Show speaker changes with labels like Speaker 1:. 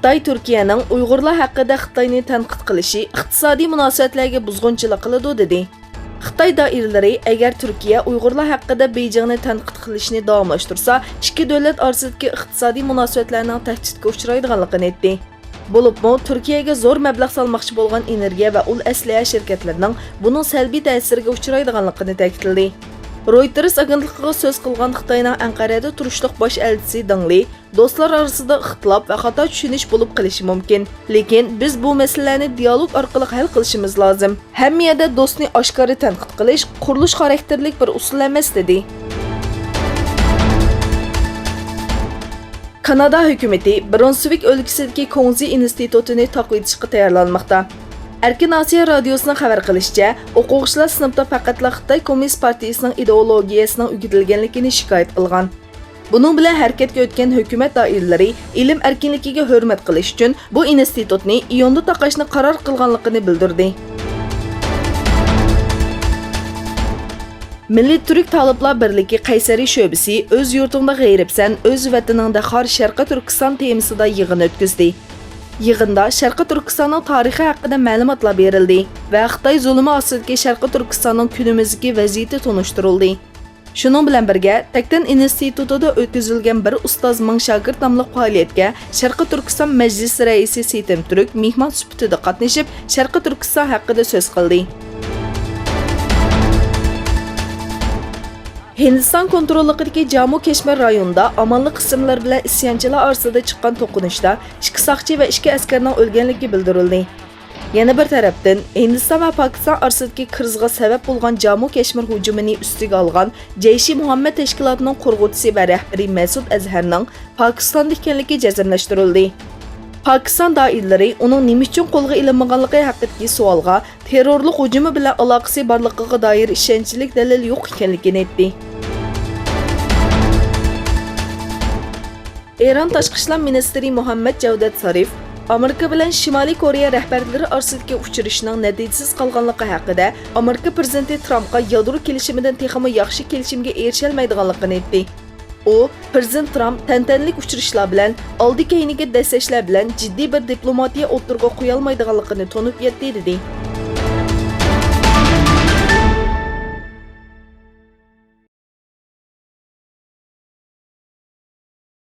Speaker 1: Xitoy Turkiyaning Uyg'urlar haqida Xitoyni tanqid qilishi iqtisodiy munosabatlarga buzg'unchilik qiladi dedi. Xitoy doiralari agar Turkiya Uyg'urlar haqida Beyjingni tanqid qilishni davomlashtirsa, ikki davlat orasidagi iqtisodiy munosabatlarning tahdidga uchraydiganligini aytdi. Bo'libmi, Turkiyaga zo'r mablag' solmoqchi bo'lgan energiya va ul asliya shirkatlarining buning salbiy ta'siriga uchraydiganligini ta'kidladi. Reuters agentligiga so'z qilgan Xitoyning Anqarada turishliq bosh elchisi Dingli, do'stlar orasida ixtilof va xato tushunish bo'lib qilishi mumkin, lekin biz bu masalalarni dialog orqali hal qilishimiz lozim. Hamma yerda do'stni oshkora tanqid qilish qurilish xarakterlik bir usul emas dedi. Kanada hukumati Brunswick o'lkasidagi Kongzi institutini taqvidishga tayyorlanmoqda. Erkin Asiya radiosining xabar qilishicha, o'quvchilar sinfda faqatla Xitoy Kommunist partiyasining ideologiyasining o'rgatilganligini shikoyat qilgan. Buning bilan harakatga o'tgan hukumat doiralari ilm erkinligiga hurmat qilish uchun bu institutni iyunda taqashni qaror qilganligini bildirdi. Milliy Turk Taliblar birligi Qaysari sho'basi o'z yurtingda g'ayribsan, o'z vataningda xor Sharqi Turkiston temasida yig'in o'tkazdi. Yig'inda Sharqi Turkistonning tarixi haqida ma'lumotlar berildi va Xitoy zulmi ostidagi Sharqi Turkistonning kunimizdagi vaziyati tonishtirildi. Shuning bilan birga, Taktan institutida o'tkazilgan bir ustoz ming shogird nomli faoliyatga Sharqi Turkiston majlisi raisi Setim Turk mehmon sifatida qatnashib, Sharqi Turkiston haqida so'z qildi. Hindiston kontrolligidagi Jammu Kashmir rayonida amonlik qismlar bilan isyonchilar orasida chiqqan to'qinishda 2 soqchi va 2 askarning o'lganligi bildirildi. Yana bir tarafdan Hindiston va Pokiston orasidagi krizga sabab bo'lgan Jammu Kashmir hujumini ustiga olgan Jaysh-i Muhammad tashkilotining qurg'uvchisi va rahbari Masud Azharning Pokistonda ekanligi jazmlashtirildi. Pokiston doiralari uning nima uchun qo'lga ilinmaganligi haqidagi savolga terrorlik hujumi bilan aloqasi borligiga doir ishonchli dalil yo'q ekanligini aytdi. Eron tashqi ishlar ministri Muhammad Javdat Zarif Amerika bilan Shimoliy Koreya rahbarlari orasidagi uchrashishning natijasiz qolganligi haqida Amerika prezidenti Trumpga yadro kelishimidan texmi yaxshi kelishimga erisholmaydiganligini aytdi. U, Prezident Trump tantanalik uchrashishlar bilan oldi keyniga dastlashlar bilan jiddiy bir diplomatiya o'tirg'i qo'ya olmaydiganligini to'nib yetdi dedi.